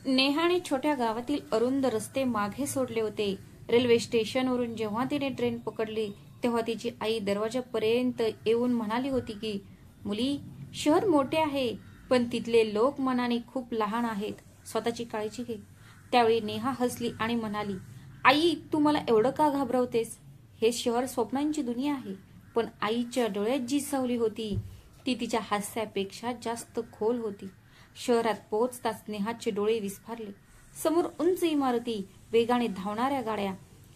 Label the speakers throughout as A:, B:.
A: नेहाने छोट्या गावातील अरुंद रस्ते मागे सोडले होते. रेल्वे स्टेशनवरून जेव्हा तिने ट्रेन पकडली तेव्हा तिची आई दरवाजापर्यंत येऊन म्हणाली होती की, मुली, शहर मोठे आहे पण तिथले लोक मनाने खूप लहान आहेत. स्वतःची काळजी घे. त्यावेळी नेहा हसली आणि म्हणाली, आई, तू मला एवढं का घाबरवतेस? हे शहर स्वप्नांची दुनिया आहे. पण आईच्या डोळ्यात जी सावली होती ती तिच्या हास्यापेक्षा जास्त खोल होती. शहरात पोहोचताच नेहाचे डोळे विस्फारले. समोर उंच इमारती, वेगाने धावणाऱ्या गाड्या,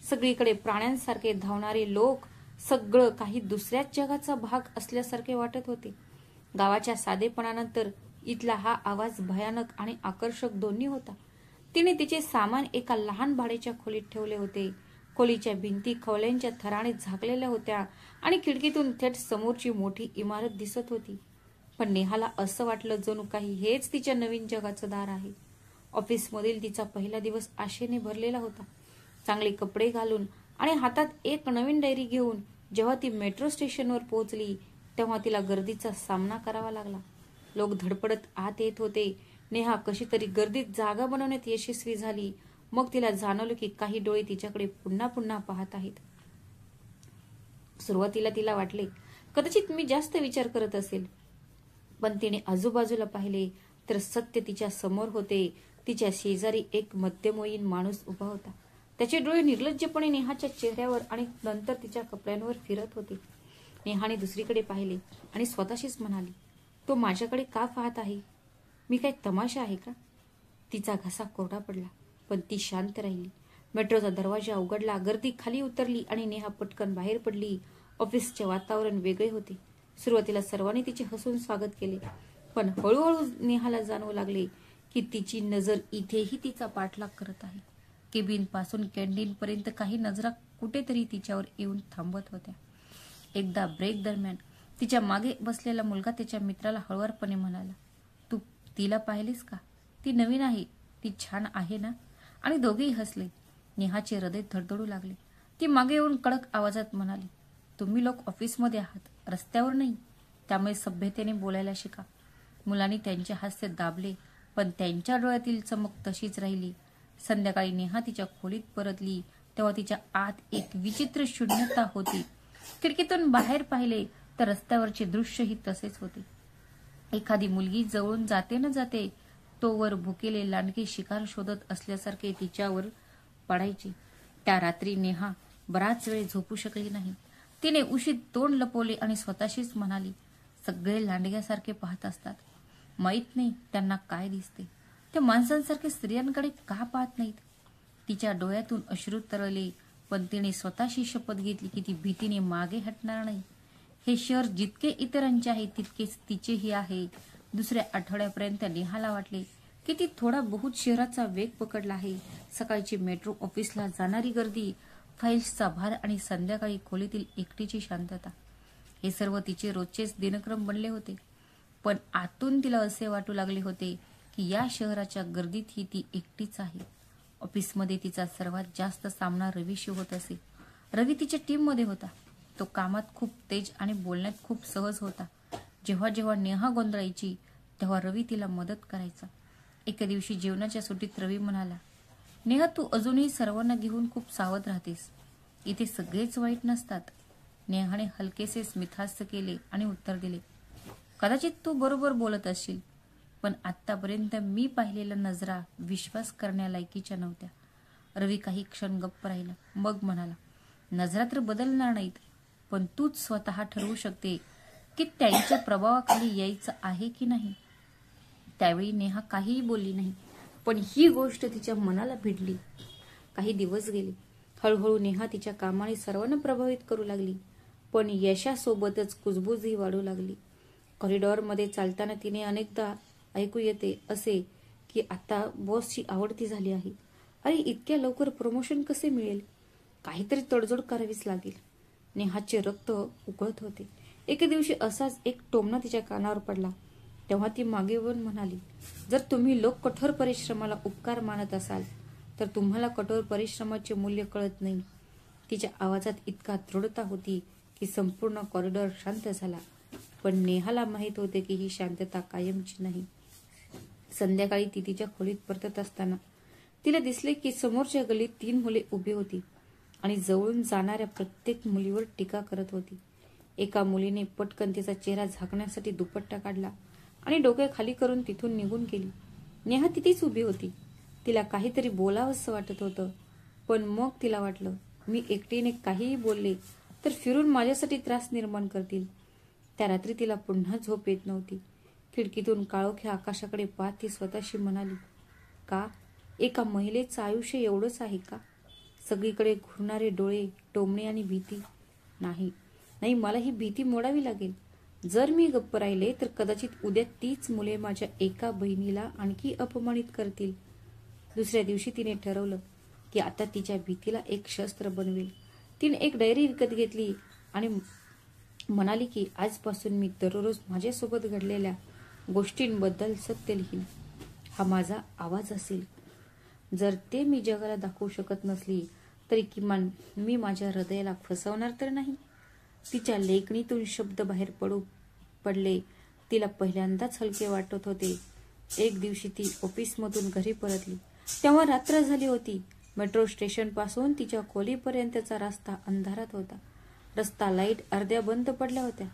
A: सगळीकडे प्राण्यांसारखे धावणारे लोक, सगळं काही दुसऱ्याच जगाचा भाग असल्यासारखे वाटत होते. गावाच्या साधेपणानंतर इथला हा आवाज भयानक आणि आकर्षक दोन्ही होता. तिने तिचे सामान एका लहान भाड्याच्या खोलीत ठेवले होते. खोलीच्या भिंती खवल्यांच्या थराने झाकलेल्या होत्या आणि खिडकीतून थेट समोरची मोठी इमारत दिसत होती. पण नेहाला असं वाटलं जणू काही हेच तिच्या नवीन जगाचं दार आहे. ऑफिसमधील तिचा पहिला दिवस आशेने भरलेला होता. चांगले कपडे घालून आणि हातात एक नवीन डायरी घेऊन जेव्हा ती मेट्रो स्टेशनवर पोहोचली तेव्हा तिला गर्दीचा सामना करावा लागला. लोक धडपडत आत येत होते. नेहा कशी तरी गर्दीत जागा बनवण्यात यशस्वी झाली. मग तिला जाणवलं की काही डोळे तिच्याकडे पुन्हा पुन्हा पाहत आहेत. सुरुवातीला तिला वाटले कदाचित मी जास्त विचार करत असेल, पण तिने आजूबाजूला पाहिले तर सत्य तिच्या समोर होते. तिच्या शेजारी एक मध्यमवयीन माणूस उभा होता. त्याचे डोळे निर्लज्जपणे नेहाच्या चेहऱ्यावर आणि नंतर तिच्या कपड्यांवर फिरत होते. नेहाने दुसरीकडे पाहिले आणि स्वतःशीच म्हणाली, तो माझ्याकडे का पाहत आहे? मी काय तमाशा आहे का? तिचा घसा कोरडा पडला, पण ती शांत राहिली. मेट्रोचा दरवाजा उघडला, गर्दी खाली उतरली आणि नेहा पटकन बाहेर पडली. ऑफिसचे वातावरण वेगळे होते. सुरुवातीला सर्वांनी तिचे हसून स्वागत केले, पण हळूहळू नेहाला जाणवू लागले की तिची नजर इथेही तिचा पाठलाग करत आहे. केबिन पासून कॅन्टीन पर्यंत काही नजरा कुठेतरी तिच्यावर येऊन थांबत होत्या. एकदा ब्रेक दरम्यान तिच्या मागे बसलेला मुलगा त्याच्या मित्राला हळुवारपणे म्हणाला, तू तिला पाहिलीस का? ती नवीन आहे, ती छान आहे ना? आणि दोघेही हसले. नेहाचे हृदय धडधडू लागले. ती मागे येऊन कडक आवाजात म्हणाली, तुम्ही लोक ऑफिसमध्ये आहात, रस्त्यावर नाही. त्यामुळे सभ्यतेने बोलायला शिका. मुलांनी त्यांचे हास्य दाबले, पण त्यांच्या डोळ्यातील चमक तशीच राहिली. संध्याकाळी नेहा तिच्या खोलीत परतली तेव्हा तिच्या आत एक विचित्र शून्यता होती. खिडकीतून बाहेर पाहिले तर रस्त्यावरचे दृश्यही तसेच होते. एखादी मुलगी जवळून जाते न जाते तोवर भुकेले लांडगे शिकार शोधत असल्यासारखे तिच्यावर पडायचे. त्या रात्री नेहा बराच वेळ झोपू शकली नाही. तिने उशीत तोंड लपवले आणि स्वतःशीच म्हणाली, सगळे लांडग्यासारखे पाहत असतात. माहित नाही त्यांना काय दिसते. त्या माणसांसारखे स्त्रियांकडे का पाहत नाहीत? तिच्या डोळ्यातून अश्रू तरळले, पण तिने स्वतःशी शपथ घेतली की ती भीतीने मागे हटणार नाही. हे शहर जितके इतरांचे आहे तितकेच तिचेही आहे. दुसऱ्या आठवड्यापर्यंत नेहाला वाटले की ती थोडा बहुत शहराचा वेग पकडला आहे. सकाळची मेट्रो, ऑफिसला जाणारी गर्दी, फाईल्सचा भार आणि संध्याकाळी खोलीतील एकटीची शांतता, हे सर्व तिचे रोजचेच दिनक्रम बनले होते. पण आतून तिला असे वाटू लागले होते की या शहराच्या गर्दीतही ती एकटीच आहे. ऑफिसमध्ये तिचा सर्वात जास्त सामना रवीशी होत असे. रवी तिच्या टीममध्ये होता. तो कामात खूप तेज आणि बोलण्यात खूप सहज होता. जेव्हा जेव्हा नेहा गोंधळायची तेव्हा रवी तिला मदत करायचा. एके दिवशी जेवणाच्या सुट्टीत रवी म्हणाला, नेहा, तू अजूनही सर्वांना घेऊन खूप सावध राहतेस. इथे सगळेच वाईट नसतात. नेहाने हलकेसे स्मितहास्य केले आणि उत्तर दिले, कदाचित तू बरोबर बोलत असशील, पण आतापर्यंत मी पाहिलेल्या नजरा विश्वास करण्यालायकीच्या नव्हत्या. रवी काही क्षण गप्प राहिला, मग म्हणाला, नजरा तर बदलणार नाहीत, पण तूच स्वतः ठरवू शकते की त्यांच्या प्रभावाखाली यायचं आहे की नाही. त्यावेळी नेहा काहीही बोलली नाही, पण ही गोष्ट तिच्या मनाला भिडली. काही दिवस गेले. हळूहळू नेहा तिच्या कामाने सर्वांना प्रभावित करू लागली, पण यशासोबतच कुजबुजही वाढू लागली. कॉरिडॉरमध्ये चालताना तिने अनेकदा ऐकू येते असे की आता बॉसची आवडती झाली आहे. अरे, इतक्या लवकर प्रमोशन कसे मिळेल? काहीतरी तडजोड करावीच लागेल. नेहाचे रक्त उकळत होते. एके दिवशी असाच एक टोमणा तिच्या कानावर पडला. तेव्हा ती मागे वळून म्हणाली, जर तुम्ही लोक कठोर परिश्रमाला उपकार मानत असाल तर तुम्हाला कठोर परिश्रमाचे मूल्य कळत नाही. तिच्या आवाजात इतका दृढता होती की संपूर्ण कॉरिडॉर शांत झाला. पण नेहाला माहित होते की ही शांतता कायमची नाही. संध्याकाळी ती तिच्या खोलीत परतत असताना तिला दिसले की समोरच्या गल्लीत 3 मुले उभी होती आणि जवळून जाणाऱ्या प्रत्येक मुलीवर टीका करत होती. एका मुलीने पटकन तिचा चेहरा झाकण्यासाठी दुपट्टा काढला आणि डोके खाली करून तिथून निघून गेली. नेहा तिथेच उभी होती. तिला काहीतरी बोलावंसं वाटत होतं, पण मग तिला वाटलं, मी एकटीने काहीही बोलले तर फिरून माझ्यासाठी त्रास निर्माण करतील. त्या रात्री तिला पुन्हा झोप येत नव्हती. खिडकीतून काळोख्या आकाशाकडे पाहत ती स्वतःशी म्हणाली, का एका महिलेचं आयुष्य एवढंच आहे का? सगळीकडे घुरणारे डोळे, टोमणे आणि भीती. नाही, मला ही भीती मोडावी लागेल. जर मी गप्प राहिले तर कदाचित उद्या तीच मुले माझ्या एका बहिणीला आणखी अपमानित करतील. दुसऱ्या दिवशी तिने ठरवलं की आता तिच्या भीतीला एक शस्त्र बनवेल. तिने एक डायरी विकत घेतली आणि म्हणाली की आजपासून मी दररोज माझ्यासोबत घडलेल्या गोष्टींबद्दल सत्य लिहीन. हा माझा आवाज असेल. जर ते मी जगाला दाखवू शकत नसली तरी किमान मी माझ्या हृदयाला फसवणार तर नाही. तिच्या लेखणीतून शब्द बाहेर पडले. तिला पहिल्यांदाच हलके वाटत होते. एक दिवशी ती ऑफिसमधून घरी परतली तेव्हा रात्र झाली होती. मेट्रो स्टेशन पासून तिच्या खोलीपर्यंतचा रस्ता अंधारात होता. रस्ता लाईट अर्ध्या बंद पडल्या होत्या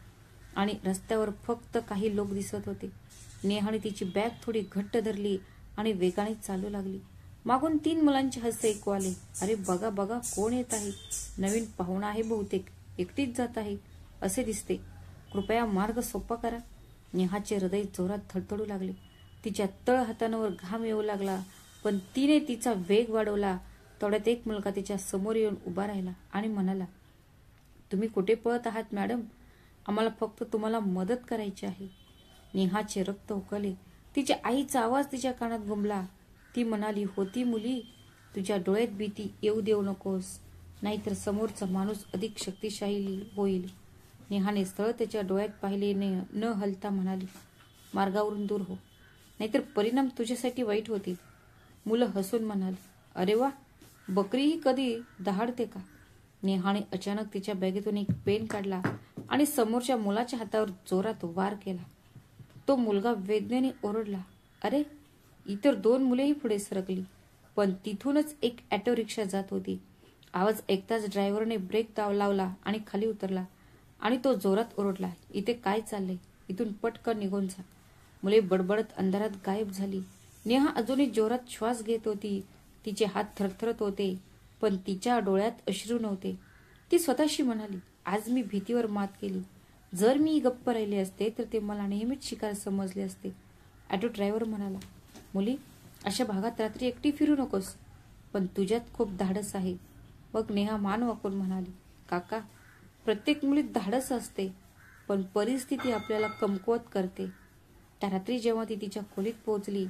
A: आणि रस्त्यावर फक्त काही लोक दिसत होते. नेहाने तिची बॅग थोडी घट्ट धरली आणि वेगाने चालू लागली. मागून 3 मुलांचे हसते ऐकू आले. अरे बघा बघा, कोण येत आहे? नवीन पाहुणा आहे बहुतेक, एकटीच जात आहे असे दिसते. कृपया मार्ग सोपा करा. नेहाचे हृदय जोरात धडधडू लागले. तिच्या तळ हातांवर घाम येऊ लागला, पण तिने तिचा वेग वाढवला. तेवढ्यात एक मुलगा तिच्या समोर येऊन उभा राहिला आणि म्हणाला, तुम्ही कुठे पळत आहात मॅडम? आम्हाला फक्त तुम्हाला मदत करायची आहे. नेहाचे रक्त उकळले. तिच्या आईचा आवाज तिच्या कानात घुमला. ती म्हणाली, होती मुली, तुझ्या डोळ्यात भीती येऊ देऊ नकोस, नाहीतर समोरचा माणूस अधिक शक्तिशाली होईल. नेहाने स्थळ त्याच्या डोळ्यात पाहिले. न हलता म्हणाली, मार्गावरून दूर हो, नाहीतर परिणाम तुझ्यासाठी वाईट होतील. मुलं हसून म्हणाली, अरे वा, बकरीही कधी दहाडते का? नेहाने अचानक तिच्या बॅगेतून एक पेन काढला आणि समोरच्या मुलाच्या हातावर जोरात वार केला. तो मुलगा वेदनेने ओरडला. अरे, इतर 2 मुलेही पुढे सरकली, पण तिथूनच एक ऑटो रिक्षा जात होती. आवाज ऐकताच ड्रायव्हरने ब्रेक लावला आणि खाली उतरला आणि तो जोरात ओरडला, इथे काय चाललंय? इथून पटकन निघून जा. मुले बडबडत अंधारात गायब झाली. नेहा अजूनही जोरात श्वास घेत होती. तिचे हात थरथरत होते, पण तिच्या डोळ्यात अश्रू नव्हते. ती स्वतःशी म्हणाली, आज मी भीतीवर मात केली. जर मी गप्प राहिले असते तर ते मला नेहमीच शिकार समजले असते. ऑटो ड्रायव्हर म्हणाला, मुली, अशा भागात रात्री एकटी फिरू नकोस, पण तुझ्यात खूप धाडस आहे. मग नेहा मान वाकून म्हणाली, काका, प्रत्येक मुलीत धाडस असते, पण परिस्थिती आपल्याला कमकुवत करते. त्या रात्री जेव्हा ती तिच्या खोलीत पोहोचली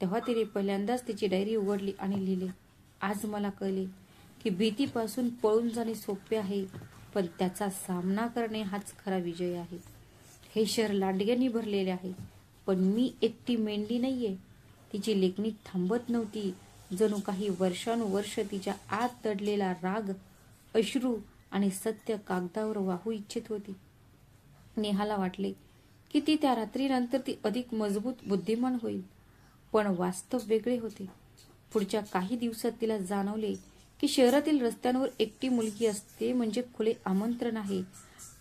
A: तेव्हा तिने पहिल्यांदाच तिची डायरी उघडली आणि लिहिले, आज मला कळले की भीतीपासून पळून जाणे सोपे आहे, पण त्याचा सामना करणे हाच खरा विजय आहे. हे शहर लांडग्यांनी भरलेले आहे, पण मी एकटी मेंढी नाहीये. तिची लेखणी थांबत नव्हती. जणू काही वर्षानुवर्ष तिच्या आत दडलेला राग, अश्रू आणि सत्य कागदावर वाहू इच्छित होती. नेहाला वाटले की ती त्या रात्रीनंतर ती अधिक मजबूत, बुद्धिमान होईल, पण वास्तव वेगळे होते. पुढच्या काही दिवसात तिला जाणवले की शहरातील रस्त्यांवर एकटी मुलगी असते म्हणजे खुले आमंत्रण आहे.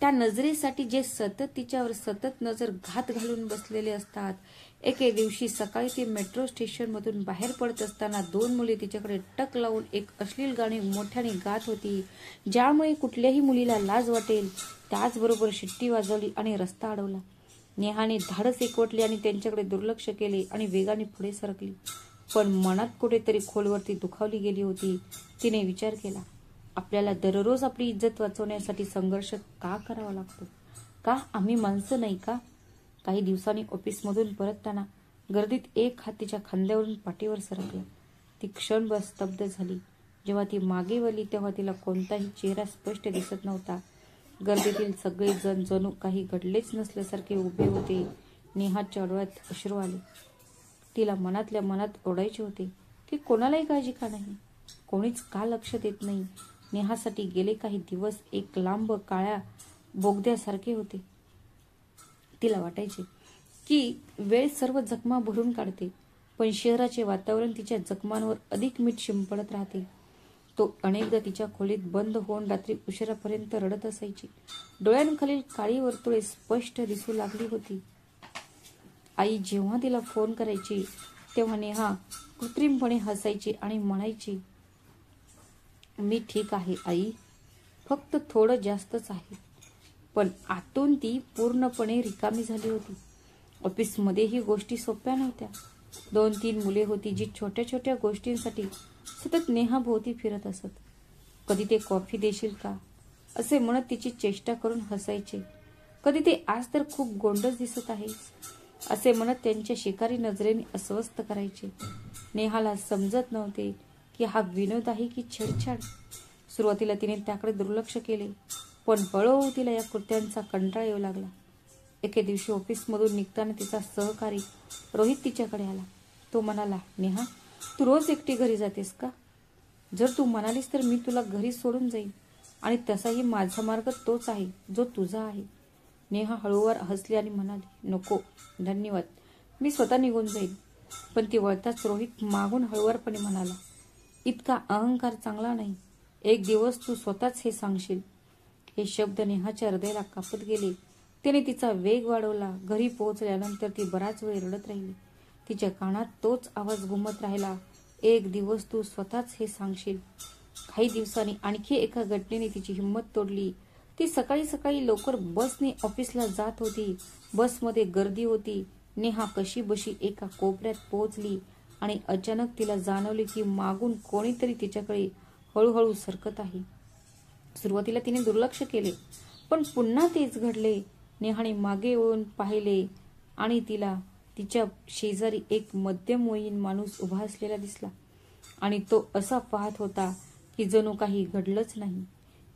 A: त्या नजरेसाठी जे सतत तिच्यावर सतत नजर घात घालून बसलेले असतात. एके दिवशी सकाळी ती मेट्रो स्टेशनमधून बाहेर पडत असताना 2 मुले तिच्याकडे टक लावून एक अश्लील गाणे मोठ्याने गात होती, ज्यामुळे कुठल्याही मुलीला लाज वाटेल. त्याचबरोबर शिट्टी वाजवली आणि रस्ता अडवला. नेहाने धाडस एकवटले आणि त्यांच्याकडे दुर्लक्ष केले आणि वेगाने पुढे सरकली. पण मनात कुठेतरी खोलवरती दुखावली गेली होती. तिने विचार केला, आपल्याला दररोज आपली इज्जत वाचवण्यासाठी संघर्ष का करावा लागतो? का आम्ही माणसं नाही का? काही दिवसांनी ऑफिसमधून परतताना गर्दीत एक हात तिच्या खांद्यावरून पाठीवर सरकला. ती क्षणभर स्तब्ध झाली. जेव्हा ती मागे वळली तेव्हा तिला कोणताही चेहरा स्पष्ट दिसत नव्हता. गर्दीतील सगळे जण जणू काही घडलेच नसल्यासारखे उभे होते. नेहाच्या डोळ्यात अश्रू आले. तिला मनातल्या मनात ओरडायचे होते की कोणालाही काळजी का नाही, कोणीच का लक्ष देत नाही. नेहासाठी गेले काही दिवस एक लांब काळ्या बोगद्यासारखे होते. तिला वाटायचे की वेळ सर्व जखमा भरून काढते, पण शहराचे वातावरण तिच्या जखमांवर अधिक मीठ शिंपडत राहते. तो अनेकदा तिच्या खोलीत बंद होऊन रात्री उशिरापर्यंत रडत असायची. डोळ्यांखालील काळी वर्तुळे स्पष्ट दिसू लागली होती. आई जेव्हा तिला फोन करायची तेव्हा नेहा कृत्रिमपणे हसायची आणि म्हणायची, मी ठीक आहे आई, फक्त थोडं जास्तच आहे. पण आतून ती पूर्णपणे रिकामी झाली होती. ऑफिसमध्येही गोष्टी सोप्या नव्हत्या. 2-3 मुले होती जी छोट्या छोट्या गोष्टींसाठी सतत नेहाभोवती फिरत असत. कधी ते कॉफी देशील का असे म्हणत तिची चेष्टा करून हसायचे, कधी ते आज तर खूप गोंडस दिसत आहेस असे म्हणत त्यांच्या शिकारी नजरेने अस्वस्थ करायचे. नेहाला समजत नव्हते की हा विनोद आहे की छेडछाड. सुरुवातीला तिने त्याकडे दुर्लक्ष केले, पण हळूहळू तिला या कृत्यांचा कंटाळा येऊ लागला. एके दिवशी ऑफिसमधून निघताना तिचा सहकारी रोहित तिच्याकडे आला. तो म्हणाला, नेहा, तू रोज एकटी घरी जातेस का? जर तू म्हणालीस तर मी तुला घरी सोडून जाईन, आणि तसाही माझा मार्ग तोच आहे जो तुझा आहे. नेहा हळूवार हसली आणि म्हणाली, नको धन्यवाद, मी स्वतः निघून जाईन. पण ती वळताच रोहित मागून हळूवारपणे म्हणाला, इतका अहंकार चांगला नाही. एक दिवस तू स्वतःच हे सांगशील. हे शब्द नेहाच्या हृदयाला कापत गेले. तिने तिचा वेग वाढवला. घरी पोहोचल्यानंतर ती बराच वेळ रडत राहिली. तिच्या कानात तोच आवाज घुमत राहिला, एक दिवस तू स्वतःच हे सांगशील. काही दिवसांनी आणखी एका घटनेने तिची हिंमत तोडली. ती सकाळी सकाळी लवकर बसने ऑफिसला जात होती. बसमध्ये गर्दी होती. नेहा कशी बशी एका कोपऱ्यात पोहोचली आणि अचानक तिला जाणवले की मागून कोणीतरी तिच्याकडे हळूहळू सरकत आहे. सुरुवातीला तिने दुर्लक्ष केले, पण पुन्हा तेच घडले. नेहाने मागे वळून पाहिले आणि तिला तिच्या शेजारी एक मध्यमवयीन माणूस उभा असलेला दिसला, आणि तो असा पाहत होता की जणू काही घडलंच नाही.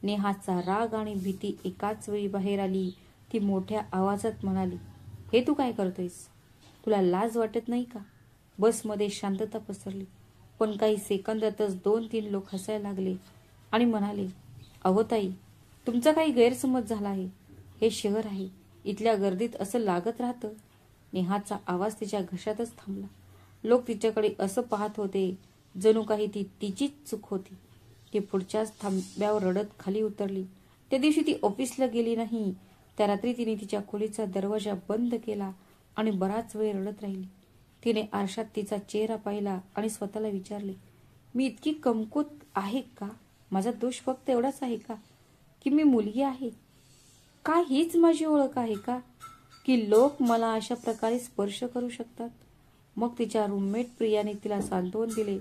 A: नेहाचा राग आणि भीती एकाच वेळी बाहेर आली. ती मोठ्या आवाजात म्हणाली, हे तू काय करतोयस? तुला लाज वाटत नाही का? बसमध्ये शांतता पसरली, पण काही सेकंदातच 2-3 लोक हसायला लागले आणि म्हणाले, अहो ताई, तुमचा काही गैरसमज झाला आहे. हे शहर आहे, इथल्या गर्दीत असं लागत राहतं. नेहाचा आवाज तिच्या घशातच थांबला. लोक तिच्याकडे असं पाहत होते जणू काही ती तिचीच चूक होती. ती पुढच्याच थांब्यावर रडत खाली उतरली. त्या दिवशी ती ऑफिसला गेली नाही. त्या रात्री तिने तिच्या खोलीचा दरवाजा बंद केला आणि बराच वेळ रडत राहिली. तिने आरशात तिचा चेहरा पाहिला आणि स्वतःला विचारले, मी इतकी कमकुवत आहे का? माझा दोष फक्त एवढाच आहे का की मी मुलगी आहे? का हीच माझी ओळख आहे का की लोक मला अशा प्रकारे स्पर्श करू शकतात? मग तिच्या रूममेट प्रियाने तिला सांत्वन दिले.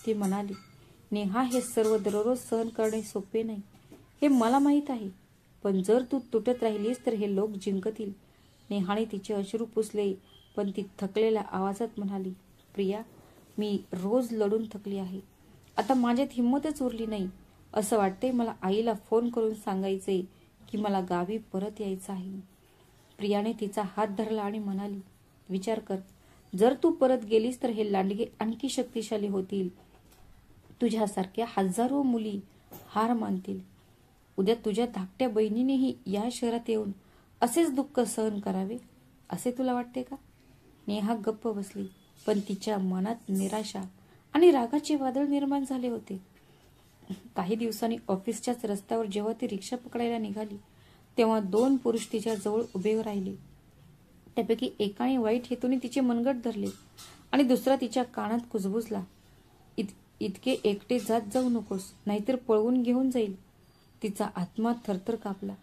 A: ती म्हणाली, नेहा, हे सर्व दररोज सहन करणे सोपे नाही, हे मला माहीत आहे. पण जर तू तुटत राहिलीस तर हे लोक जिंकतील. नेहाने तिचे अश्रू पुसले, पण ती थकलेल्या आवाजात म्हणाली, प्रिया, मी रोज लढून थकली आहे. आता माझ्यात हिंमतच उरली नाही. असं वाटतंय मला आईला फोन करून सांगायचे की मला गावी परत यायचं आहे. प्रियाने तिचा हात धरला आणि म्हणाली, विचार कर, जर तू परत गेलीस तर हे लांडगे आणखी शक्तिशाली होतील. तुझ्यासारख्या हजारो मुली हार मानतील. उद्या तुझ्या धाकट्या बहिणीनेही या शहरात येऊन असेच दुःख सहन करावे असे तुला वाटते का? नेहा गप्प बसली, पण तिच्या मनात निराशा आणि रागाचे वादळ निर्माण झाले होते. काही दिवसांनी ऑफिसच्याच रस्त्यावर जेव्हा ती रिक्षा पकडायला निघाली तेव्हा 2 पुरुष तिच्या जवळ उभे राहिले. त्यापैकी एकाने वाईट हेतूने तिचे मनगट धरले आणि दुसरा तिच्या कानात कुजबुजला, इतके एकटे जात जाऊ नकोस, नाहीतर पळवून घेऊन जाईल. तिचा आत्मा थरथर कापला.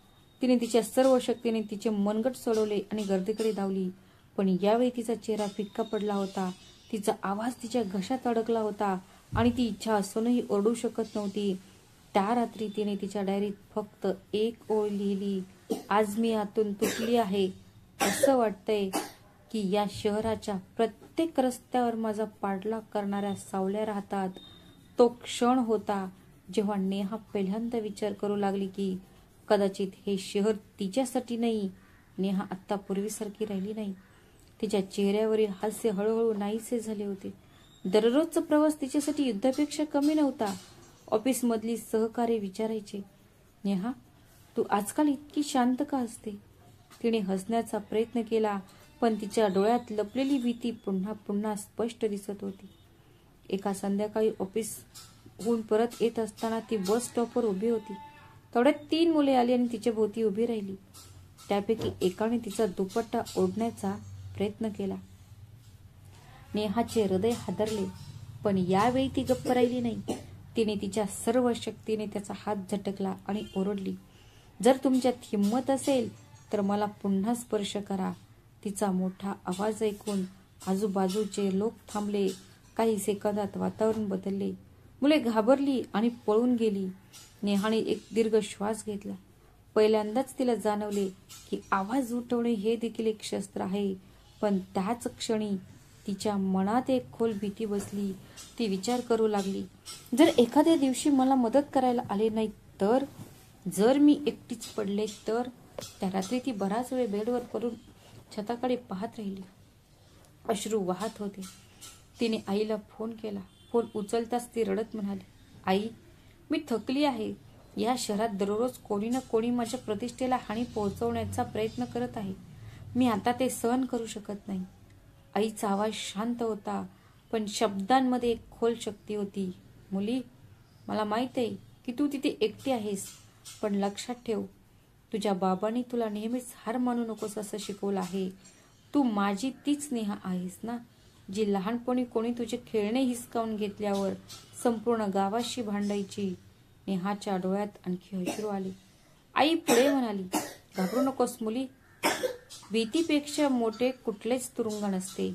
A: तिने तिच्या सर्व शक्तीने तिचे मनगट सोडवले आणि गर्दीकडे धावली. पण यावेळी तिचा चेहरा फिक्का पडला होता. तिचा आवाज तिच्या घशात अडकला होता आणि ती इच्छा असूनही ओरडू शकत नव्हती. त्या रात्री तिने तिच्या डायरीत फक्त एक ओळ लिहिली, आज मी आतून तुटली आहे. असं वाटतंय की या शहराच्या प्रत्येक रस्त्यावर माझा पाठलाग करणाऱ्या सावल्या राहतात. तो क्षण होता जेव्हा नेहा पहिल्यांदा विचार करू लागली की कदाचित हे शहर तिच्यासाठी नाही. नेहा आत्ता पूर्वीसारखी राहिली नाही. तिच्या चेहऱ्यावरील हास्य हळूहळू नाहीसे झाले होते. दररोजचा प्रवास तिच्यासाठी युद्धापेक्षा कमी नव्हता. ऑफिसमधली सहकारी विचारायचे, नेहा, तू आजकाल इतकी शांत का असते? तिने हसण्याचा प्रयत्न केला, पण तिच्या डोळ्यात लपलेली भीती पुन्हा पुन्हा स्पष्ट दिसत होती. एका संध्याकाळी ऑफिसहून परत येत असताना ती बस स्टॉपवर उभी होती. तेवढ्यात 3 मुले आली आणि तिच्या भोवती उभी राहिली. त्यापैकी एकाने तिचा दुपट्टा ओढण्याचा प्रयत्न केला. नेहाचे हृदय हादरले, पण यावेळी ती गप्प राहिली नाही. तिने तिच्या सर्व शक्तीने त्याचा हात झटकला आणि ओरडली, जर तुमच्यात हिंमत असेल तर मला पुन्हा स्पर्श करा. तिचा मोठा आवाज ऐकून आजूबाजूचे लोक थांबले. काही सेकंदात वातावरण बदलले. मुले घाबरली आणि पळून गेली. नेहाने एक दीर्घ श्वास घेतला. पहिल्यांदाच तिला जाणवले की आवाज उठवणे हे देखील एक शस्त्र आहे. पण त्याच क्षणी तिच्या मनात एक खोल भीती बसली. ती विचार करू लागली, जर एखाद्या दिवशी मला मदत करायला आले नाही तर, जर मी एकटीच पडले तर. त्या रात्री ती बराच वेळ बेडवर पडून छताकडे पाहत राहिली. अश्रू वाहत होते. तिने आईला फोन केला. फोन उचलताच ती रडत म्हणाली, आई, मी थकली आहे. या शहरात दररोज कोणी ना कोणी माझ्या प्रतिष्ठेला हानी पोहोचवण्याचा प्रयत्न करत आहे. मी आता ते सहन करू शकत नाही. आईचा आवाज शांत होता, पण शब्दांमध्ये एक खोल शक्ती होती. मुली, मला माहित आहे की तू तिथे एकटी आहेस, पण लक्षात ठेव, तुझ्या बाबांनी तुला नेहमीच हार मानू नकोस असं शिकवलं आहे. तू माझी तीच नेहा आहेस ना, जी लहानपणी कोणी तुझे खेळणे हिसकावून घेतल्यावर संपूर्ण गावाशी भांडायची. नेहाच्या डोळ्यात आणखी अश्रू आले. आई पुढे म्हणाली, घाबरू नकोस मुली. भीतीपेक्षा मोठे कुठलेच तुरुंग नसते.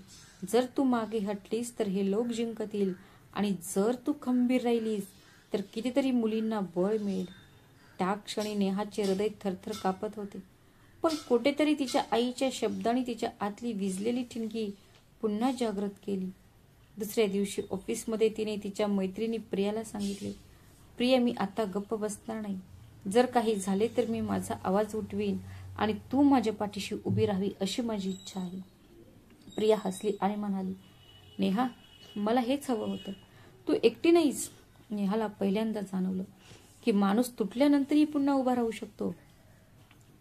A: जर तू मागे हटलीस तर हे लोक जिंकतील, आणि जर तू खंबीर राहिलीस तर कितीतरी मुलींना बळ मिळेल. त्या क्षणी नेहाचे हृदय थरथर कापत होते. पण कुठेतरी तिच्या आईच्या शब्दांनी तिच्या आतली विझलेली ठिणगी पुन्हा जागृत केली. दुसऱ्या दिवशी ऑफिसमध्ये तिने तिच्या मैत्रिणी प्रियाला सांगितले, प्रिया, मी आता गप्प बसणार नाही. जर काही झाले तर मी माझा आवाज उठवीन आणि तू माझ्या पाठीशी उभी राहावी अशी माझी इच्छा आहे. प्रिया हसली आणि म्हणाली, नेहा, मला हेच हवं होतं. तू एकटी नाहीस. नेहाला पहिल्यांदा जाणवलं की माणूस तुटल्यानंतरही पुन्हा उभा राहू शकतो.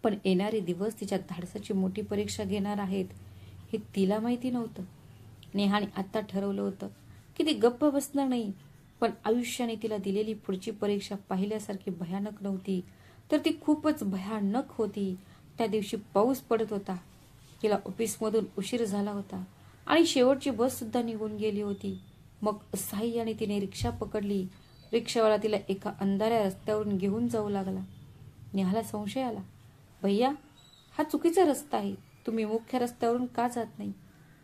A: पण येणारे दिवस तिच्या धाडसाची मोठी परीक्षा घेणार आहेत हे तिला माहिती नव्हतं. नेहाने आता ठरवलं होतं की ती गप्प बसणार नाही. पण आयुष्याने तिला दिलेली पुढची परीक्षा पाहिल्यासारखी भयानक नव्हती, तर ती खूपच भयानक होती. त्या दिवशी पाऊस पडत होता. तिला ऑफिसमधून उशीर झाला होता आणि शेवटची बस सुद्धा निघून गेली होती. मग असहाय्याने तिने रिक्षा पकडली. रिक्षावाला तिला एका अंधाऱ्या रस्त्यावरून घेऊन जाऊ लागला. नेहाला संशय आला, भैया, हा चुकीचा रस्ता आहे. तुम्ही मुख्य रस्त्यावरून का जात नाही?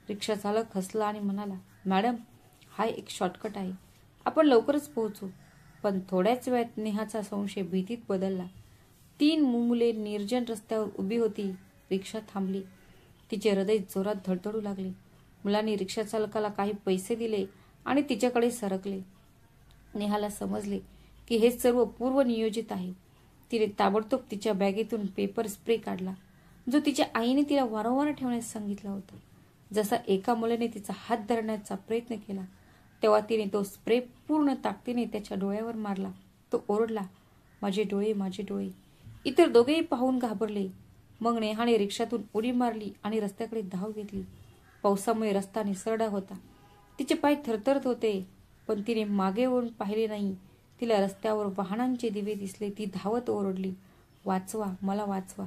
A: रिक्षा चालक हसला आणि म्हणाला, मॅडम, हा एक शॉर्टकट आहे. आपण लवकरच पोहोचू. पण थोड्याच वेळात नेहाचा संशय भीतीत बदलला. 3 मुले निर्जन रस्त्यावर उभी होती. रिक्षा थांबली. तिचे हृदय जोरात धडधडू लागले. मुलांनी रिक्षा चालकाला काही पैसे दिले आणि तिच्याकडे सरकले. नेहाला समजले की हे सर्व पूर्वनियोजित आहे. तिने ताबडतोब तिच्या बॅगेतून पेपर स्प्रे काढला, जो तिच्या आईने तिला वारंवार ठेवण्यास सांगितला होता. जसा एका मुलाने तिचा हात धरण्याचा प्रयत्न केला, तेव्हा तिने तो स्प्रे पूर्ण ताकदीने त्याच्या डोळ्यावर मारला. तो ओरडला, माझे डोळे, माझे डोळे. इतर दोघेही पाहून घाबरले. मग नेहाने रिक्षातून उडी मारली आणि रस्त्याकडे धाव घेतली. पावसामुळे रस्ता निसरडा होता. तिचे पाय थरथरत होते, पण तिने मागे वळून पाहिले नाही. तिला रस्त्यावर वाहनांचे दिवे दिसले. ती धावत ओरडली, वाचवा, मला वाचवा.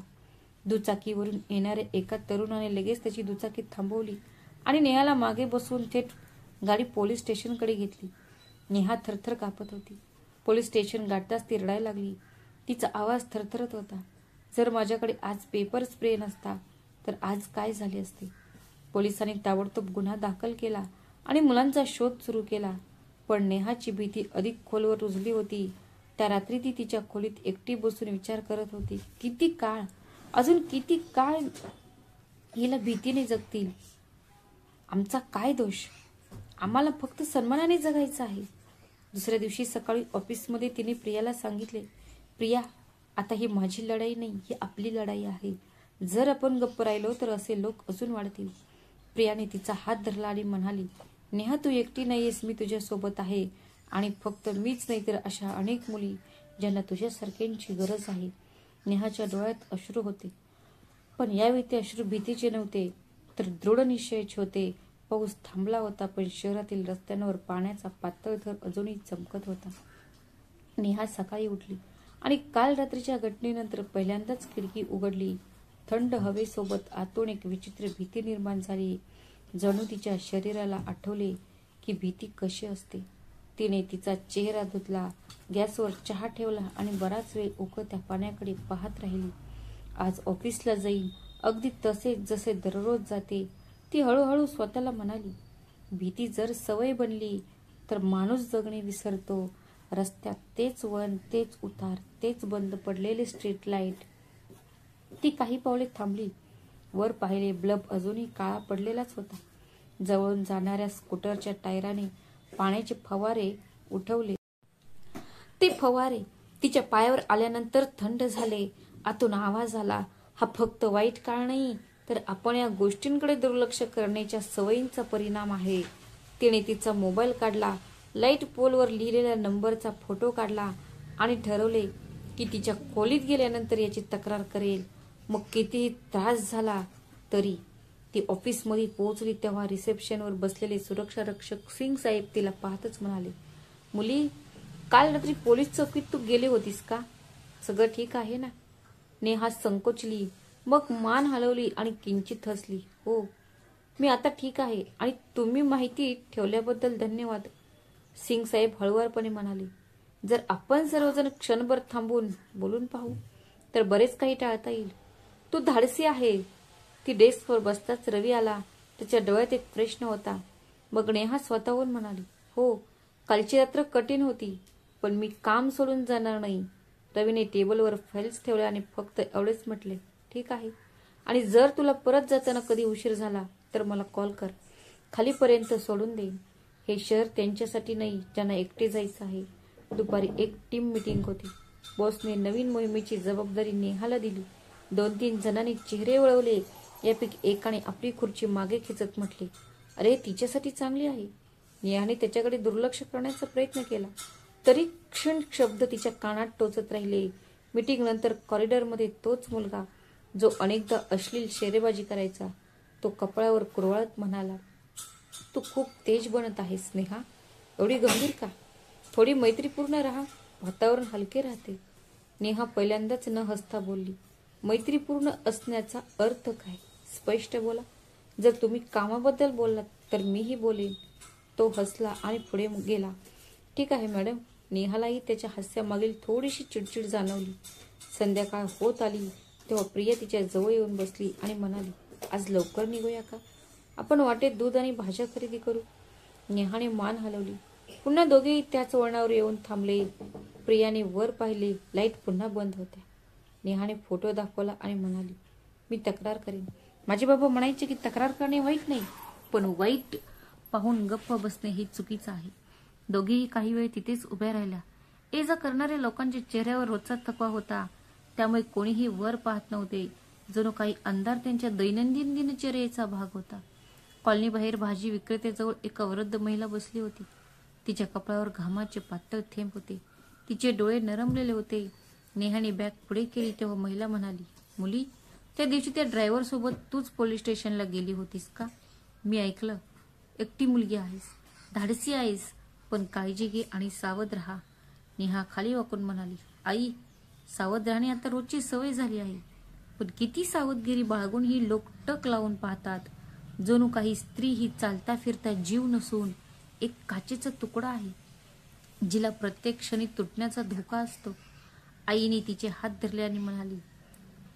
A: दुचाकीवरून येणाऱ्या एका तरुणाने लगेच त्याची दुचाकी थांबवली आणि नेहाला मागे बसवून थेट गाडी पोलीस स्टेशनकडे घेतली. नेहा थरथर कापत होती. पोलीस स्टेशन गाठताच ती रडायला लागली. तिचा आवाज थरथरत होता, जर माझ्याकडे आज पेपर स्प्रे नसता तर आज काय झाले असते. पोलिसांनी ताबडतोब गुन्हा दाखल केला आणि मुलांचा शोध सुरू केला. पण नेहाची भीती अधिक खोलवर रुजली होती. त्या रात्री ती तिच्या खोलीत एकटी बसून विचार करत होती, किती काळ, अजून किती काळ हिला भीतीने जगतील. आमचा काय दोष? आम्हाला फक्त सन्मानाने जगायचं आहे. दुसऱ्या दिवशी सकाळी ऑफिसमध्ये तिने प्रियाला सांगितले, प्रिया, आता ही माझी लढाई नाही, ही आपली लढाई आहे. जर आपण गप्प राहिलो तर असे लोक अजून वाढतील. प्रियाने तिचा हात धरला आणि म्हणाली, नेहा, तू एकटी नाहीयेस, मी तुझ्या सोबत आहे. आणि फक्त मीच नाही तर अशा अनेक मुली ज्यांना तुझ्यासारख्यांची गरज आहे. नेहाच्या डोळ्यात अश्रू होते, पण यावेळी ते अश्रू भीतीचे नव्हते, तर दृढ निश्चयाचे होते. पाऊस थांबला होता, पण शहरातील रस्त्यांवर पाण्याचा पातळ थर अजूनही चमकत होता. नेहा सकाळी उठली आणि काल रात्रीच्या घटनेनंतर पहिल्यांदाच खिडकी उघडली. थंड हवेसोबत आतून एक विचित्र भीती निर्माण झाली. जणू तिच्या शरीराला आठवले की भीती कशी असते. तिने तिचा चेहरा धुतला, गॅसवर चहा ठेवला आणि बराच वेळ उकळत्या पाण्याकडे पाहत राहिली. आज ऑफिसला जाईन अगदी तसेच जसे दररोज जाते, ती हळूहळू स्वतःला म्हणाली. भीती जर सवय बनली तर माणूस जगणे विसरतो. रस्त्यात तेच वळण, तेच उतार, तेच बंद पडलेले स्ट्रीट लाईट. ती काही पावले थांबली. वर पाहिले, ब्लब अजूनही काळा पडलेलाच होता. जवळून जाणाऱ्या स्कूटरच्या टायराने पाण्याचे फवारे उठवले. ते फवारे तिच्या पायावर आल्यानंतर थंड झाले. आतून आवाज आला, हा फक्त वाईट काळ नाही, तर आपण या गोष्टींकडे दुर्लक्ष करण्याच्या सवयींचा परिणाम आहे. तिने तिचा मोबाईल काढला, लाईट पोलवर लिहिलेल्या नंबरचा फोटो काढला आणि ठरवले की तिच्या खोलीत गेल्यानंतर याची तक्रार करेल. मग कितीही त्रास झाला तरी. ती ऑफिसमध्ये पोहोचली तेव्हा रिसेप्शनवर बसलेले सुरक्षा रक्षक सिंग साहेब तिला पाहतच म्हणाले, मुली, काल रात्री पोलीस चौकीत तू गेली होतीस का? सगळं ठीक आहे ना? नेहा संकोचली, मग मान हलवली आणि किंचित हसली. हो, मी आता ठीक आहे आणि तुम्ही माहिती ठेवल्याबद्दल धन्यवाद. सिंग साहेब हळुवारपणे म्हणाले, जर आपण सर्वजण क्षणभर थांबून बोलून पाहू तर बरेच काही टाळता येईल. तू धाडसी आहे. ती डेस्कवर बसताच रवी आला. त्याच्या डोळ्यात एक प्रश्न होता. मग नेहा स्वतःहून म्हणाली, हो, कालची रात्र कठीण होती, पण मी काम सोडून जाणार नाही. रवीने टेबलवर फाईल्स ठेवल्या आणि फक्त एवढेच म्हटले, ठीक आहे, आणि जर तुला परत जाताना कधी उशीर झाला तर मला कॉल कर. खालीपर्यंत सोडून देईन. हे शहर त्यांच्यासाठी नाही ज्यांना एकटे जायचं आहे. दुपारी एक टीम मीटिंग होती. बॉसने नवीन मोहिमेची जबाबदारी नेहाला दिली. 2-3 जणांनी चेहरे वळवले. यापैकी एकाने आपली खुर्ची मागे खेचत म्हटले, अरे, तिच्यासाठी चांगली आहे. नेहाने त्याच्याकडे दुर्लक्ष करण्याचा प्रयत्न केला, तरी क्षण शब्द तिच्या कानात टोचत राहिले. मीटिंग नंतर कॉरिडॉरमध्ये तोच मुलगा जो अनेकदा अश्लील शेरेबाजी करायचा, तो कपाळावर कुरवाळत म्हणाला, तू खूप तेज बनत आहेस नेहा. एवढी गंभीर का? थोडी मैत्रीपूर्ण राहा, वातावरण हलके राहते. नेहा पहिल्यांदाच न हसता बोलली, मैत्रीपूर्ण असण्याचा अर्थ काय? स्पष्ट बोला. जर तुम्ही कामाबद्दल बोललात तर मीही बोलेन. तो हसला आणि पुढे गेला. ठीक आहे मॅडम. नेहालाही त्याच्या हास्यामागील थोडीशी चिडचिड जाणवली. संध्याकाळ होत आली तेव्हा प्रिया तिच्या जवळ येऊन बसली आणि म्हणाली, आज लवकर निघूया का? आपण वाटेत दूध आणि भाज्या खरेदी करू. नेहाने मान हलवली. पुन्हा दोघेही त्याच वळणावर येऊन थांबले. प्रियाने वर पाहिले, लाईट पुन्हा बंद होत्या. नेहाने फोटो दाखवला आणि म्हणाली, मी तक्रार करेन. माझे बाबा म्हणायचे की तक्रार करणे वाईट नाही, पण वाईट पाहून गप्प बसणे हे चुकीचं आहे. दोघेही काही वेळ तिथेच उभ्या राहिल्या. ये जा करणाऱ्या लोकांच्या चेहऱ्यावर रोजचा थकवा होता. त्यामुळे कोणीही वर पाहत नव्हते. जणू काही अंधार त्यांच्या दैनंदिन दिनचर्येचा भाग होता. कॉलनीबाहेर भाजी विक्रेत्याजवळ एक वृद्ध महिला बसली होती. तिच्या कपाळावर घामाचे पातळ थेंब होते. तिचे डोळे नरमलेले होते. नेहाने बॅग पुढे केली तेव्हा महिला म्हणाली, मुली, त्या दिवशी त्या ड्रायव्हर सोबत तूच पोलीस स्टेशनला गेली होतीस का? मी ऐकलं. एकटी मुलगी आहेस, धाडसी आहेस, पण काळजी घे आणि सावध राहा. नेहा खाली वाकून म्हणाली, आई, सावध राहणे आता रोजची सवय झाली आहे, पण किती सावधगिरी बाळगून ही लोक टक लावून पाहतात. जणू काही स्त्री ही चालता फिरता जीव नसून एक काचेचा तुकडा आहे, जिला प्रत्येक क्षणी तुटण्याचा धोका असतो. आईने तिचे हात धरले आणि म्हणाली,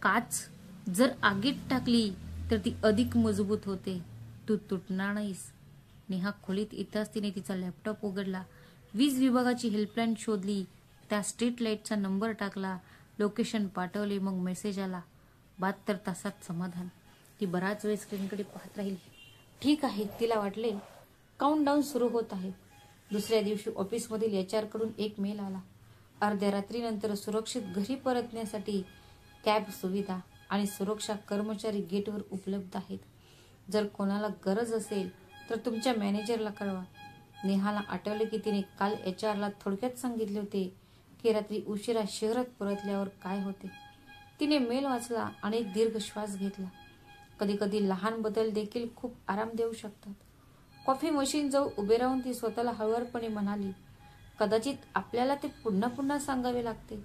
A: काच जर आगीत टाकली तर ती अधिक मजबूत होते, तू तुटणार नाहीस. नेहा खोलीत येताच तिने तिचा लॅपटॉप उघडला. वीज विभागाची हेल्पलाईन शोधली. त्या स्ट्रीट लाईटचा नंबर टाकला. लोकेशन पाठवले. मग मेसेज आला, 72 तासात समाधान. ती बराच वेळ स्क्रीनकडे पाहत राहिली. ठीक आहे, तिला वाटले काउंटडाऊन सुरू होत आहे. दुसऱ्या दिवशी ऑफिसमधील HR कडून एक मेल आला. अर्ध्या रात्रीनंतर सुरक्षित घरी परतण्यासाठी कॅब सुविधा आणि सुरक्षा कर्मचारी गेटवर उपलब्ध आहेत. जर कोणाला गरज असेल तर तुमच्या मॅनेजरला कळवा. नेहाला आठवले की तिने काल HR थोडक्यात सांगितले होते की रात्री उशिरा शहरात परतल्यावर काय होते. तिने मेल वाचला आणि एक दीर्घ श्वास घेतला. कधी कधी लहान बदल देखील खूप आराम देऊ शकतात. कॉफी मशीन जवळ उभे राहून ती स्वतःला हळुवारपणे म्हणाली, कदाचित आपल्याला ते पुन्हा पुन्हा सांगावे लागते.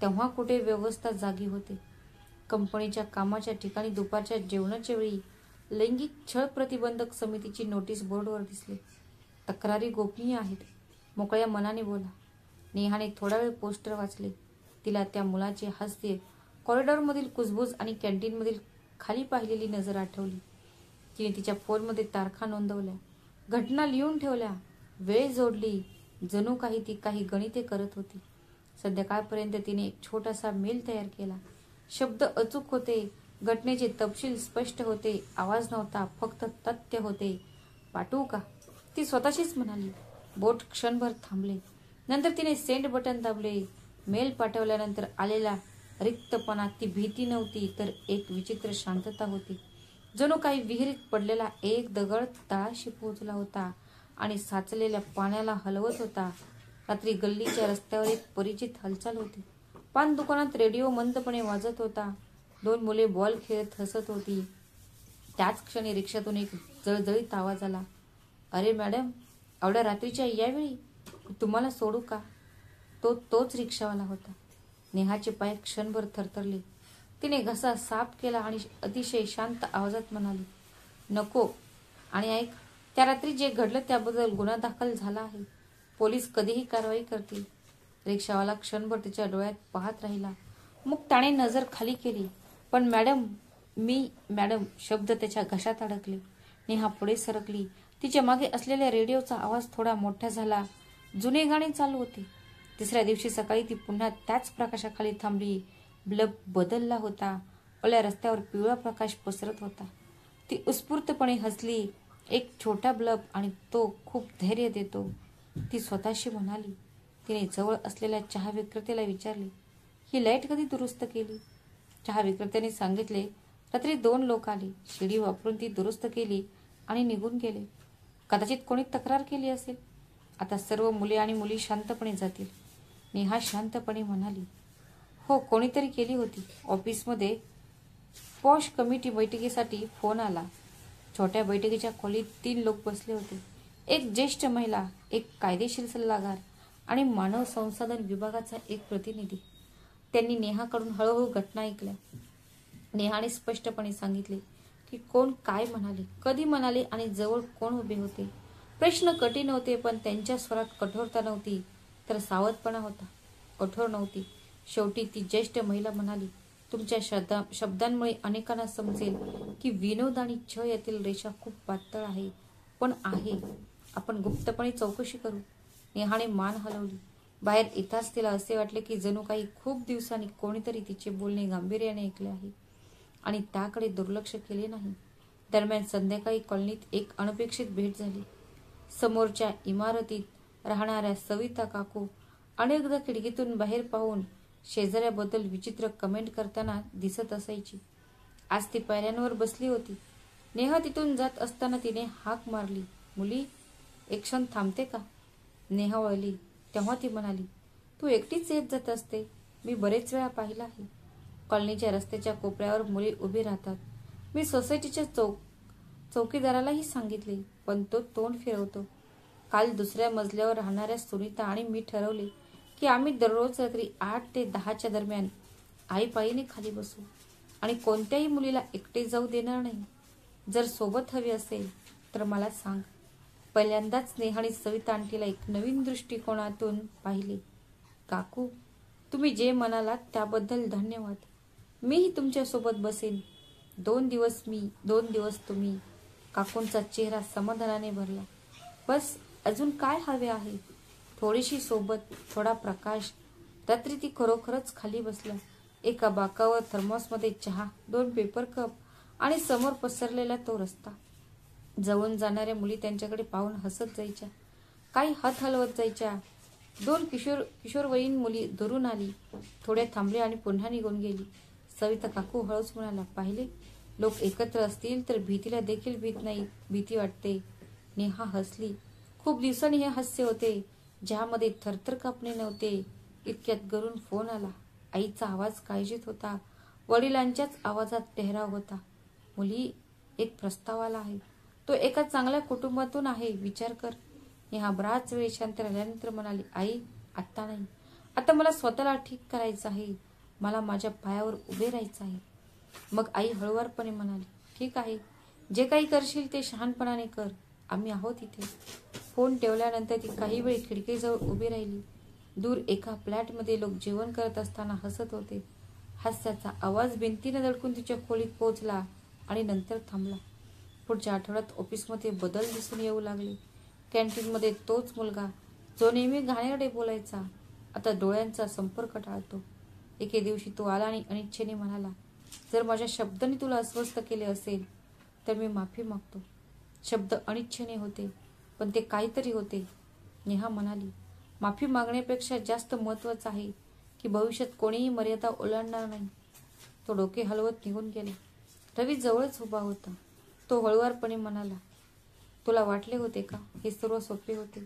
A: तेव्हा कुठे व्यवस्था जागी होते. कंपनीच्या कामाच्या ठिकाणी दुपारच्या जेवणाच्या वेळी लैंगिक छळ प्रतिबंधक समितीची नोटीस बोर्डवर दिसली. तक्रारी गोपनीय आहेत. मोकळ्या मनाने बोला. नेहाने थोडा वेळ पोस्टर वाचले. तिला त्या मुलाचे हास्य, कॉरिडॉरमधील कुजबूज आणि कॅन्टीनमधील खाली पाहिलेली नजर आठवली. तिने तिच्या फोनमध्ये तारखा नोंदवल्या, घटना लिहून ठेवल्या, वेळ जोडली. जणू काही ती काही गणिते करत होती. संध्याकाळपर्यंत तिने एक छोटासा मेल तयार केला. शब्द अचूक होते, घटनेचे तपशील स्पष्ट होते, आवाज नव्हता, फक्त तथ्य होते. पाठवू का, ती स्वतःशीच म्हणाली. बोट क्षणभर थांबले. नंतर तिने सेंड बटन दाबले. मेल पाठवल्यानंतर आलेला रिक्तपणात ती भीती नव्हती, तर एक विचित्र शांतता होती. जणू काही विहिरीत पडलेला एक दगड तळाशी पोहोचला होता आणि साचलेल्या पाण्याला हलवत होता. रात्री गल्लीच्या रस्त्यावर एक परिचित हालचाल होती. पान दुकानात रेडिओ मंदपणे वाजत होता. 2 मुले बॉल खेळत हसत होती. त्याच क्षणी रिक्षातून एक जळजळीत आवाज आला. अरे मॅडम, एवढ्या रात्रीच्या यावेळी तुम्हाला सोडू का? तोच रिक्षावाला होता. नेहाचे पाय क्षणभर थरथरले. तिने घसा साफ केला आणि अतिशय शांत आवाजात म्हणाली, नको. आणि ऐक, त्या रात्री जे घडलं त्याबद्दल गुन्हा दाखल झाला आहे. पोलीस कधीही कारवाई करतील. रिक्षावाला क्षणभर तिच्या डोळ्यात पाहत राहिला. मग त्याने नजर खाली केली. पण मॅडम शब्द त्याच्या घशात अडकले. नेहा पुढे सरकली. तिच्या मागे असलेल्या रेडिओचा आवाज थोडा मोठा झाला. जुने गाणे चालू होते. 3ऱ्या दिवशी सकाळी ती पुन्हा त्याच प्रकाशाखाली थांबली. ब्लब बदलला होता. ओल्या रस्त्यावर पिवळा प्रकाश पसरत होता. ती उत्स्फूर्तपणे हसली. एक छोटा ब्लब आणि तो खूप धैर्य देतो, ती स्वतःशी म्हणाली. तिने जवळ असलेल्या चहा विक्रेत्याला विचारले, ही लाईट कधी दुरुस्त केली? चहा विक्रेत्याने सांगितले, रात्री 2 लोक आले, शिडी वापरून ती दुरुस्त केली आणि निघून गेले. कदाचित कोणी तक्रार केली असेल. आता सर्व मुले आणि मुली शांतपणे जातील. नेहा शांतपणे म्हणाली, हो, कोणीतरी केली होती. ऑफिसमध्ये पॉश कमिटी बैठकीसाठी फोन आला. छोट्या बैठकीच्या खोलीत 3 लोक बसले होते. एक ज्येष्ठ महिला, एक कायदेशीर सल्लागार आणि मानव संसाधन विभागाचा एक प्रतिनिधी. त्यांनी नेहाकडून हळूहळू घटना ऐकल्या. नेहाने स्पष्टपणे सांगितले की कोण काय म्हणाले, कधी म्हणाले आणि जवळ कोण उभे होते. प्रश्न कठीण होते, पण त्यांच्या स्वरात कठोरता नव्हती, तर सावधपणा होता. कठोर नव्हती. शेवटी ती ज्येष्ठ महिला म्हणाली, तुमच्या शब्दांमुळे अनेकांना समजेल की विनोद आणि छळ यातील रेषा खूप पातळ आहे, पण आहे. आपण गुप्तपणे चौकशी करू. नेहाने मान हलवली. बाहेर येताच तिला असे वाटले की जणू काही खूप दिवसांनी कोणीतरी तिचे बोलणे गांभीर्याने ऐकले आहे आणि त्याकडे दुर्लक्ष केले नाही. दरम्यान संध्याकाळी कॉलनीत एक अनपेक्षित भेट झाली. समोरच्या इमारतीत राहणाऱ्या सविता काकू अनेकदा खिडकीतून बाहेर पाहून शेजाऱ्याबद्दल विचित्र कमेंट करताना दिसत असायची. आज ती पायऱ्यांवर बसली होती. नेहा तिथून जात असताना तिने हाक मारली, मुली, एक क्षण थांबते का? नेहा वळली. तेव्हा ती म्हणाली, तू एकटीच येत जात असते. मी बरेच वेळा पाहिलं आहे. कॉलनीच्या रस्त्याच्या कोपऱ्यावर मुली उभी राहतात. मी सोसायटीच्या चौकीदारालाही सांगितले, पण तो तोंड फिरवतो. काल 2ऱ्या मजल्यावर राहणाऱ्या सुनीता आणि मी ठरवले की आम्ही दररोज रात्री 8 ते 10च्या दरम्यान आईपायीने खाली बसू आणि कोणत्याही मुलीला एकटे जाऊ देणार नाही. जर सोबत हवी असेल तर मला सांग. पहिल्यांदाच नेहाने सविता आंटीला एक नवीन दृष्टिकोनातून पाहिले. काकू, तुम्ही जे म्हणालात त्याबद्दल धन्यवाद. मीही तुमच्यासोबत बसेन. 2 दिवस मी, 2 दिवस तुम्ही. काकूंचा चेहरा समाधानाने भरला. बस, अजून काय हवे आहे? थोडीशी सोबत, थोडा प्रकाश. रात्री ती खरोखरच खाली बसल्या. एका बाकावर थर्मोसमध्ये चहा, 2 पेपर कप आणि समोर पसरलेला तो रस्ता. जवळून जाणाऱ्या मुली त्यांच्याकडे पाहून हसत जायच्या, काही हात हलवत जायच्या. 2 किशोरवयीन मुली दुरून आली, थोड्या थांबल्या आणि पुन्हा निघून गेली. सविता काकू हळूच म्हणाला, पाहिले, लोक एकत्र असतील तर भीतीला देखील भीती वाटते. नेहा हसली. खूप दिवसांनी हे हास्य होते, ज्यामध्ये थरथर कापणे नव्हते. इतक्यात घरून फोन आला. आईचा आवाज काळजीत होता. वडिलांच्याच आवाजात ठहराव होता. मुली, एक प्रस्ताव आला आहे. तो एका चांगल्या कुटुंबातून आहे. विचार कर. नेहा बराच वेळ शांत राहिल्यानंतर म्हणाली, आई, आत्ता नाही. आता मला स्वतःला ठीक करायचं आहे. मला माझ्या पायावर उभे राहायचं आहे. मग आई हळुवारपणे म्हणाली, ठीक आहे, जे काही करशील ते शहाणपणाने कर. आम्ही आहोत इथे. फोन ठेवल्यानंतर ती काही वेळ खिडकीजवळ उभी राहिली. दूर एका फ्लॅटमध्ये लोक जेवण करत असताना हसत होते. हास्याचा आवाज भिंतीने धडकून तिच्या खोलीत पोहोचला आणि नंतर थांबला. पुढच्या आठवड्यात ऑफिसमध्ये बदल दिसून येऊ लागले. कॅन्टीनमध्ये तोच मुलगा जो नेहमी घाणेरडे बोलायचा, आता डोळ्यांचा संपर्क टाळतो. एके दिवशी तो आला आणि अनिच्छेने म्हणाला, जर माझ्या शब्दांनी तुला अस्वस्थ केले असेल तर मी माफी मागतो. शब्द अनिच्छेने होते, पण ते काहीतरी होते. नेहा म्हणाली, माफी मागण्यापेक्षा जास्त महत्वाचं आहे की भविष्यात कोणीही मर्यादा ओलांडणार नाही. तो डोके हलवत निघून गेला. रवी जवळच उभा होता. तो हळुवारपणे म्हणाला, तुला वाटले होते का हे सर्व सोपे होते?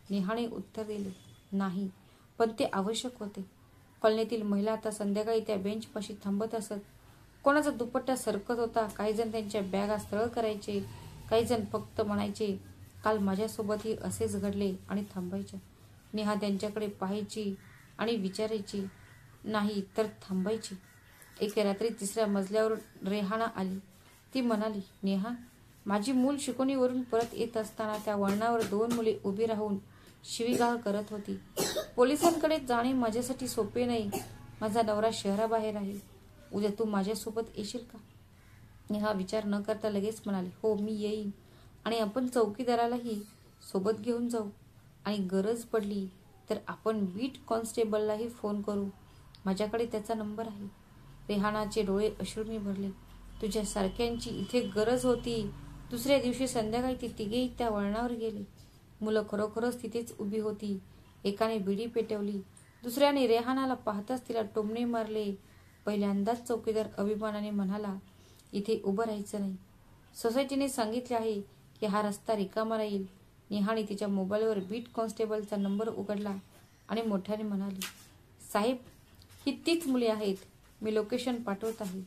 A: नेहाने उत्तर दिले, नाही, पण ते आवश्यक होते. कॉलनीतील महिला आता संध्याकाळी त्या बेंचपाशी थांबत असत. कोणाचा दुपट्टा सरकत होता. काही जण त्यांच्या बॅगा सरळ करायचे, काही जण फक्त म्हणायचे, काल माझ्यासोबतही असेच घडले, आणि थांबायच्या. नेहा त्यांच्याकडे पाहायची आणि विचारायची, नाही तर थांबायची. एके रात्री तिसऱ्या मजल्यावर रेहाना आली. ती म्हणाली, नेहा, माझी मूल शिकवणीवरून परत येत असताना त्या वळणावर 2 मुले उभी राहून शिवीगाळ करत होती. पोलिसांकडे जाणे माझ्यासाठी सोपे नाही. माझा नवरा शहराबाहेर आहे. उद्या तू माझ्यासोबत येशील का? नेहा विचार न करता लगेच म्हणाली, हो, मी येईन. आणि आपण चौकीदारालाही सोबत घेऊन जाऊ. आणि गरज पडली तर आपण बीट कॉन्स्टेबललाही फोन करू. माझ्याकडे त्याचा नंबर आहे. रेहानाचे डोळे अश्रूंनी भरले. तुझ्यासारख्यांची इथे गरज होती. दुसऱ्या दिवशी संध्याकाळी ती तिघेही त्या वळणावर गेले. मुलं खरोखरच तिथेच उभी होती. एकाने बिडी पेटवली, दुसऱ्याने रेहानाला पाहताच तिला टोमणे मारले. पहिल्यांदाच चौकीदार अभिमानाने म्हणाला, इथे उभं राहायचं नाही. सोसायटीने सांगितले आहे की हा रस्ता रिकामा राहील. नेहाने तिच्या मोबाईलवर बीट कॉन्स्टेबलचा नंबर उघडला आणि मोठ्याने म्हणाली, साहेब, ही तीच मुले आहेत. मी लोकेशन पाठवत आहे.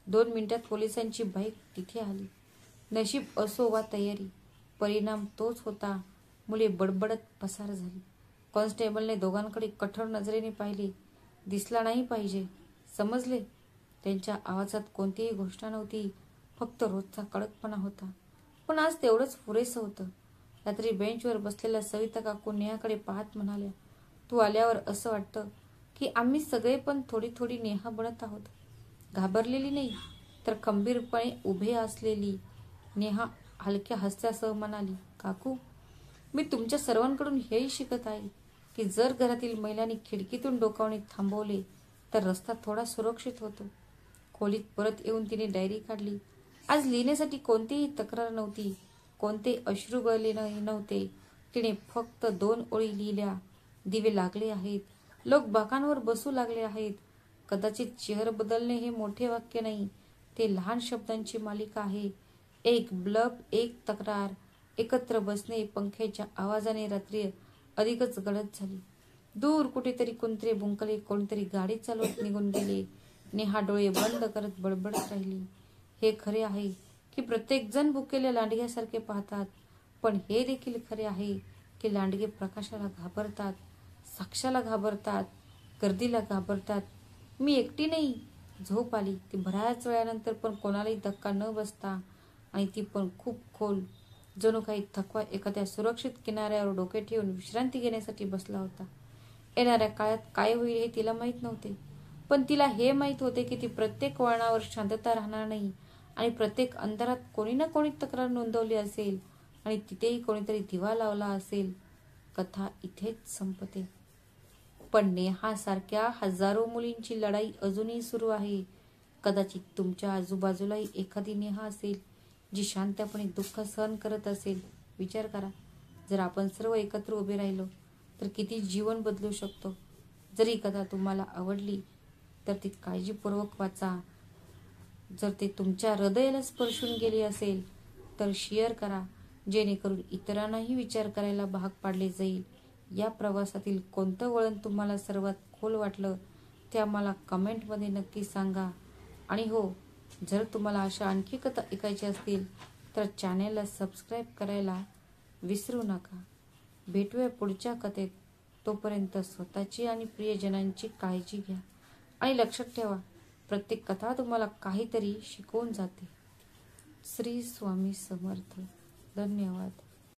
A: 2 मिनिटात पोलिसांची बाईक तिथे आली. नशीब असो वा तयारी, परिणाम तोच होता. मुले बडबडत पसार झाली. कॉन्स्टेबलने दोघांकडे कठोर नजरेने पाहिले. दिसला नाही पाहिजे, समजले? त्यांच्या आवाजात कोणतीही घोषणा नव्हती, फक्त रोजचा कडकपणा होता. पण आज तेवढंच पुरेसं होतं. रात्री बेंचवर बसलेल्या सविता काकू नेहाकडे पाहत म्हणाल्या, तू आल्यावर असं वाटतं की आम्ही सगळे पण थोडी थोडी नेहा बनत आहोत. घाबरलेली नाही, तर खंबीरपणे उभे असलेली. नेहा हलक्या हास्यासह म्हणाली, काकू, मी तुमच्या सर्वांकडून हेही शिकत आहे की जर घरातील महिलांनी खिडकीतून डोकावणे थांबवले तर रस्ता थोडा सुरक्षित होतो. खोलीत परत येऊन तिने डायरी काढली. आज लिहिण्यासाठी कोणतीही तक्रार नव्हती, कोणते अश्रू गळले नव्हते. तिने फक्त 2 ओळी लिहिल्या. दिवे लागले आहेत. लोक बाकांवर बसू लागले आहेत. कदाचित शहर बदलणे हे मोठे वाक्य नाही, ते लहान शब्दांची मालिका आहे. एक ब्लब, एक तक्रार. एकत्र बसणे. पंख्याच्या आवाजाने रात्री अधिकच गडद झाली. दूर कुठेतरी कुंत्रे भुंकले. कोणीतरी गाडी चालवत निघून गेले. नेहा डोळे बंद करत बडबडत राहिली, हे खरे आहे की प्रत्येक जण भुकेल्या लांडग्यासारखे पाहतात, पण हे देखील खरे आहे की लांडगे प्रकाशाला घाबरतात, साक्षाला घाबरतात, गर्दीला घाबरतात. मी एकटी नाही. झोप आली ती बऱ्याच वेळानंतर, पण कोणालाही धक्का न बसता, आणि ती पण खूप खोल. जणू काही थकवा एखाद्या सुरक्षित किनाऱ्यावर डोके ठेवून विश्रांती घेण्यासाठी बसला होता. येणाऱ्या काळात काय होईल हे तिला माहीत नव्हते, पण तिला हे माहीत होते की ती प्रत्येक वळणावर शांतता राहणार नाही, आणि प्रत्येक अंधारात कोणी ना कोणी तक्रार नोंदवली असेल, आणि तिथेही कोणीतरी दिवा लावला असेल. कथा इथेच संपते, पण नेहासारख्या हजारो मुलींची लढाई अजूनही सुरू आहे. कदाचित तुमच्या आजूबाजूलाही एखादी नेहा असेल जी शांतपणे दुःख सहन करत असेल. विचार करा, जर आपण सर्व एकत्र उभे राहिलो तर किती जीवन बदलू शकतो. जरी कथा तुम्हाला आवडली तर ती काळजीपूर्वक वाचा. जर ते तुमच्या हृदयाला स्पर्शून गेली असेल तर शेअर करा, जेणेकरून इतरांनाही विचार करायला भाग पाडले जाईल. या प्रवासातील कोणतं वळण तुम्हाला सर्वात खोल वाटलं ते आम्हाला कमेंटमध्ये नक्की सांगा. आणि हो, जर तुम्हाला अशा आणखी कथा ऐकायच्या असतील तर चॅनेलला सबस्क्राईब करायला विसरू नका. भेटूया पुढच्या कथेत. तोपर्यंत स्वतःची आणि प्रियजनांची काळजी घ्या आणि लक्षात ठेवा, प्रत्येक कथा तुम्हाला काहीतरी शिकवून जाते. श्री स्वामी समर्थ. धन्यवाद.